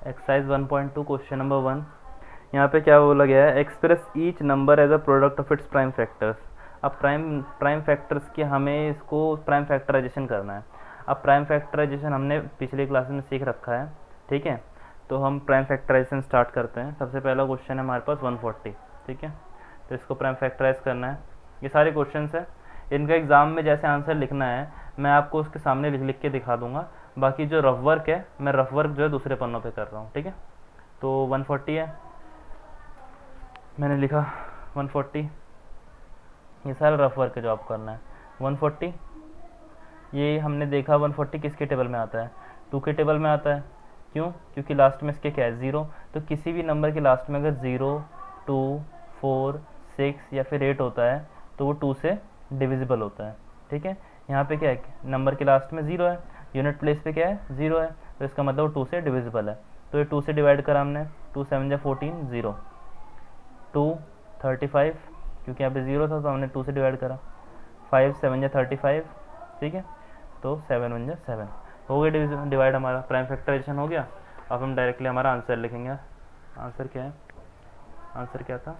Exercise 1.2 question number 1। यहाँ पे क्या बोला गया है, express each number as a product of its prime factors. अब प्राइम फैक्टर्स की हमें इसको प्राइम फैक्टराइजेशन करना है। अब प्राइम फैक्टराइजेशन हमने पिछली क्लास में सीख रखा है, ठीक है। तो हम प्राइम फैक्टराइजेशन स्टार्ट करते हैं। सबसे पहला क्वेश्चन है हमारे पास 140, ठीक है। तो इसको प्राइम फैक्टराइज करना है। ये सारे क्वेश्चन है, इनका एग्ज़ाम में जैसे आंसर लिखना है मैं आपको उसके सामने लिख लिख के दिखा दूंगा। बाकी जो रफ वर्क है, मैं रफ वर्क जो है दूसरे पन्नों पे कर रहा हूँ, ठीक है। तो 140 है, मैंने लिखा 140। ये सारा रफ वर्क है जो आपको करना है। 140 ये हमने देखा 140 किसके टेबल में आता है, 2 के टेबल में आता है। क्यों? क्योंकि लास्ट में इसके क्या है, 0। तो किसी भी नंबर के लास्ट में अगर 0, 2, 4, 6 या फिर 8 होता है तो वो 2 से डिविजिबल होता है, ठीक है। यहाँ पे क्या है, नंबर के लास्ट में 0 है, यूनिट प्लेस पे क्या है, 0 है, तो इसका मतलब 2 से डिविजिबल है। तो ये 2 से डिवाइड करा हमने, 2 7 जा 14, 0, 2 35, क्योंकि यहाँ पे 0 था तो हमने 2 से डिवाइड करा, 5 7 जा 35, ठीक है। तो 7 1 जा 7 हो गया डिवाइड, हमारा प्राइम फैक्टराइजेशन हो गया। अब हम डायरेक्टली हमारा आंसर लिखेंगे। आंसर क्या है, आंसर क्या था,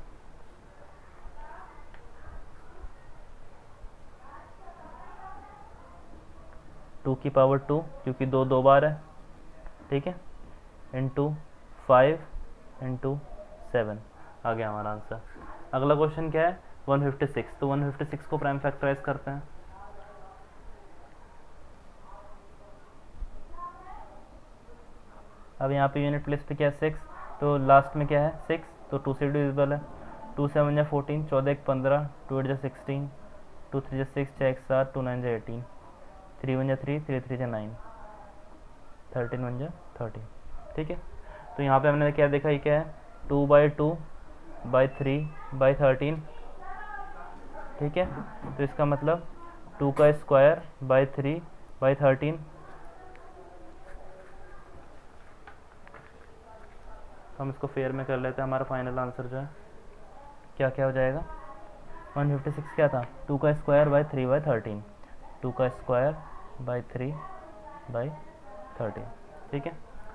टू की पावर 2, क्योंकि 2 2 बार है, ठीक है, इंटू 5 इंटू 7 आ गया हमारा आंसर। अगला क्वेश्चन क्या है, 156। तो 156 को प्राइम फैक्टराइज करते हैं। अब यहाँ पे यूनिट प्लेस पे क्या है, 6, तो लास्ट में क्या है 6, तो 2 से डिविजिबल है। 2 7 जा 14, 14 1 15, 2 8 जा 16, 2 3 जा 6, 6 1 7, 2 9 जा 18, 3 1 जा 3, 3 3 जा 9, 13 1 जा 30, ठीक है। तो यहाँ पे हमने क्या देखा, ये क्या है, 2/2/3/13, ठीक है। तो इसका मतलब 2 का स्क्वायर बाई 3/13। हम इसको फेयर में कर लेते हैं। हमारा फाइनल आंसर जो है क्या क्या हो जाएगा, 156 क्या था, 2 का स्क्वायर बाई 3/13, 2 का स्क्वायर बाई 3/13, ठीक है।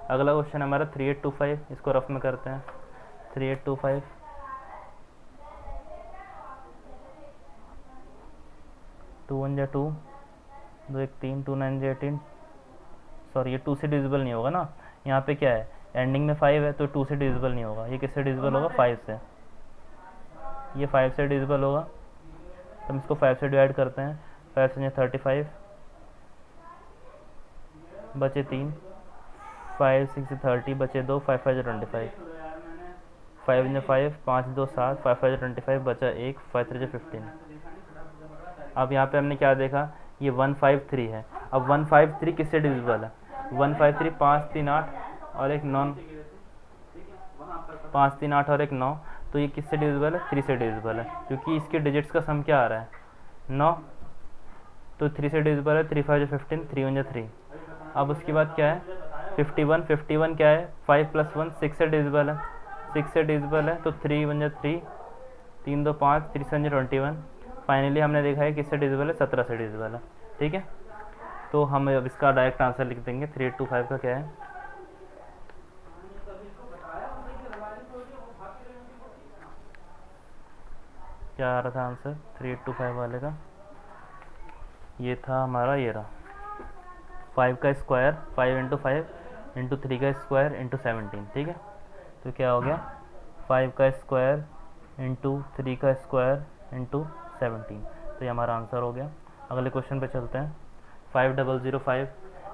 अगला क्वेश्चन हमारा 3825, इसको रफ में करते हैं। 3825 2 1 जा 2, 2 1 3, 2 9 जा 18, सॉरी ये 2 से डिविजिबल नहीं होगा ना, यहाँ पे क्या है एंडिंग में 5 है तो 2 से डिविजिबल नहीं होगा। ये किससे डिविजिबल होगा, 5 से। ये 5 से डिविजिबल होगा, तो हम इसको 5 से डिवाइड करते हैं। 5 से 35 बचे 3, 5 6 30 बचे 2, 5 5 25, 5 5 5 2 7, 5 5 25 बचा 1, 5 3 15। अब यहाँ पे हमने क्या देखा, ये 153 है। अब 153 किससे डिविजिबल है, 153 5 3 8 और एक 9, 5 3 8 और एक 9, तो ये किससे डिविजिबल है, 3 से डिविजिबल है, क्योंकि इसके डिजिट्स का सम क्या आ रहा है 9, तो 3 से डिविजिबल है। 3 5 जा 15, 3 1 जा 3। अब उसके बाद क्या है 51, 51 क्या है 5 + 1 6 से डिविजिबल है, 6 से डिविजिबल है, तो 3 1 जा 3, 3 2 5, 3 7 जा 21। फाइनली हमने देखा है किससे डिविजिबल है, 17 से डिविजिबल है, ठीक है। तो हम अब इसका डायरेक्ट आंसर लिख देंगे। 3825 का क्या है, क्या आ रहा था आंसर 3825 वाले का, ये था हमारा, ये रहा 5 का स्क्वायर 5 इंटू 5 इंटू 3 का स्क्वायर इंटू 17, ठीक है। तो क्या हो गया 5 का स्क्वायर इंटू 3 का स्क्वायर इंटू 17, तो ये हमारा आंसर हो गया। अगले क्वेश्चन पे चलते हैं। 5005,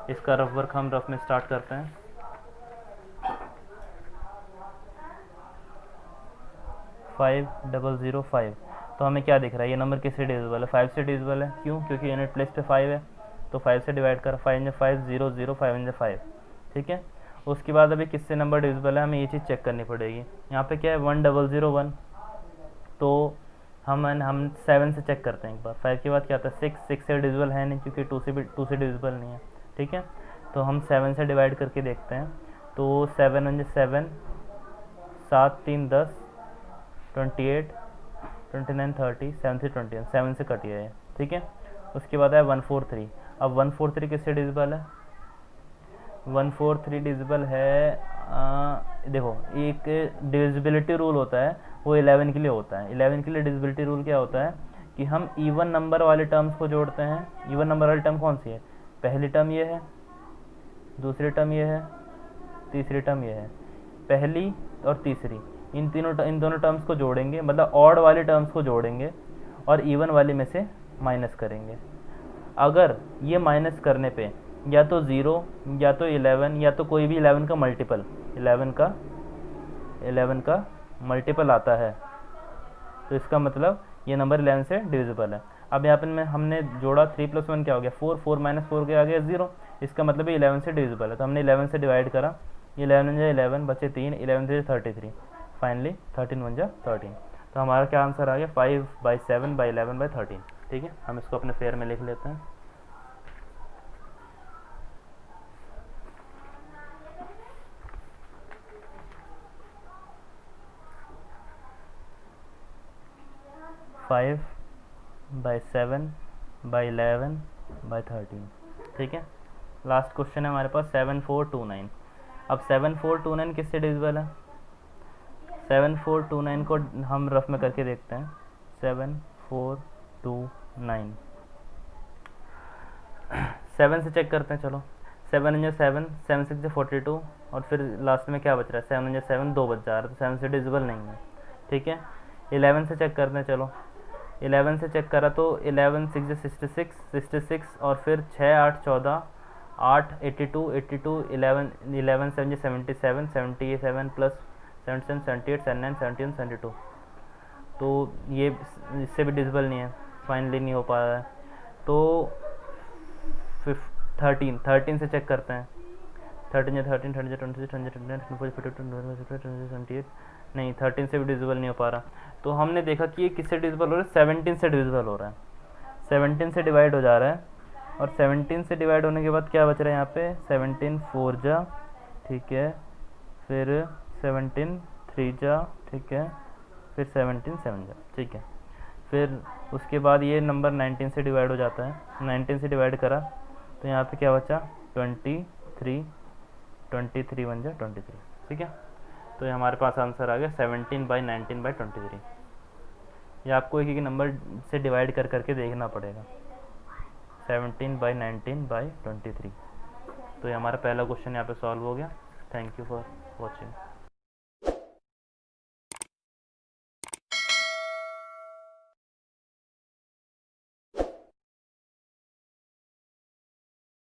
इसका रफ वर्क हम रफ में स्टार्ट करते हैं। फाइव 005, तो हमें क्या दिख रहा है, ये नंबर किससे डिविजिबल है, 5 से डिविजिबल है। क्यों? क्योंकि यूनिट प्लेस पे 5 है, तो 5 से डिवाइड कर, 5 × 5 0 0, 5 × 5, ठीक है। उसके बाद अभी किससे नंबर डिविजिबल है, हमें ये चीज़ चेक करनी पड़ेगी। यहाँ पे क्या है 1001, तो हम 7 से चेक करते हैं एक बार। 5 के बाद क्या आता है 6 से डिविजिबल है नहीं, क्योंकि 2 से डिविजिबल नहीं है, ठीक है। तो हम 7 से डिवाइड करके देखते हैं। तो 7 × 7, 7 3 10, 28 29 30, 7 से 21, 7 से कट गया है, ठीक है। उसके बाद है 143। अब 143 किससे डिविजिबल है? 143 डिविजिबल है, देखो एक डिविजिबिलिटी रूल होता है, वो 11 के लिए होता है। 11 के लिए डिविजिबिलिटी रूल क्या होता है कि हम इवन नंबर वाले टर्म्स को जोड़ते हैं। इवन नंबर वाली टर्म कौन सी है? पहली टर्म ये है, दूसरी टर्म ये है, तीसरी टर्म ये है। पहली और तीसरी इन दोनों टर्म्स को जोड़ेंगे, मतलब ऑड वाले टर्म्स को जोड़ेंगे और इवन वाले में से माइनस करेंगे। अगर ये माइनस करने पे या तो 0 या तो 11 या तो कोई भी 11 का मल्टीपल आता है, तो इसका मतलब ये नंबर 11 से डिविजिबल है। अब यहाँ पे हमने जोड़ा 3 + 1 क्या हो गया 4, 4 - 4 के आ गया 0, इसका मतलब ये 11 से डिविजिबल है। तो हमने 11 से डिवाइड करा, 11 × 11 बचे 3, 11 से 33, फाइनली 13 × 1 = 13। तो हमारा क्या आंसर आ गया 5/7/11/13। ठीक है, हम इसको अपने फेयर में लिख लेते हैं। Five by 7/11/13। ठीक है, लास्ट क्वेश्चन है हमारे पास 7429। अब 7429 किससे डिविजिबल है? 7429 को हम रफ में करके देखते हैं। 7429 7 से चेक करते हैं। चलो 7 × 7, 7 × 6 = 42, और फिर लास्ट में क्या बच रहा है 7 × 7 2 बच जा रहा है, तो 7 से डिविजिबल नहीं है। ठीक है, 11 से चेक करते हैं। चलो 11 से चेक करा तो 11 × 6 = 66, 66 और फिर 6 8 14, 8 82, 82 11 11 7 = 77, 77 + 77 78, 79 71 72। तो ये इससे भी डिविजिबल नहीं है, फाइनली नहीं हो पा रहा है। तो 13 से चेक करते हैं। 13 × 13, 13 × 26, 13 × 29, 24 52 78, नहीं 13 से भी डिविजिबल नहीं हो पा रहा। तो हमने देखा कि ये किससे डिविजिबल हो रहा है, 17 से डिविजिबल हो रहा है। 17 से डिवाइड हो जा रहा है, और 17 से डिवाइड होने के बाद क्या बच रहा है यहाँ पे 17 4 जा, ठीक है, फिर 17 3 जा, ठीक है, फिर 17 7 जा, ठीक है। फिर उसके बाद ये नंबर 19 से डिवाइड हो जाता है। 19 से डिवाइड करा तो यहाँ पे क्या बचा 23, 23 1 जा 23। ठीक है, तो ये हमारे पास आंसर आ गया 17/19/23। ये आपको एक नंबर से डिवाइड कर करके देखना पड़ेगा। 17/19/23। तो ये हमारा पहला क्वेश्चन यहाँ पे सॉल्व हो गया। Thank you for watching.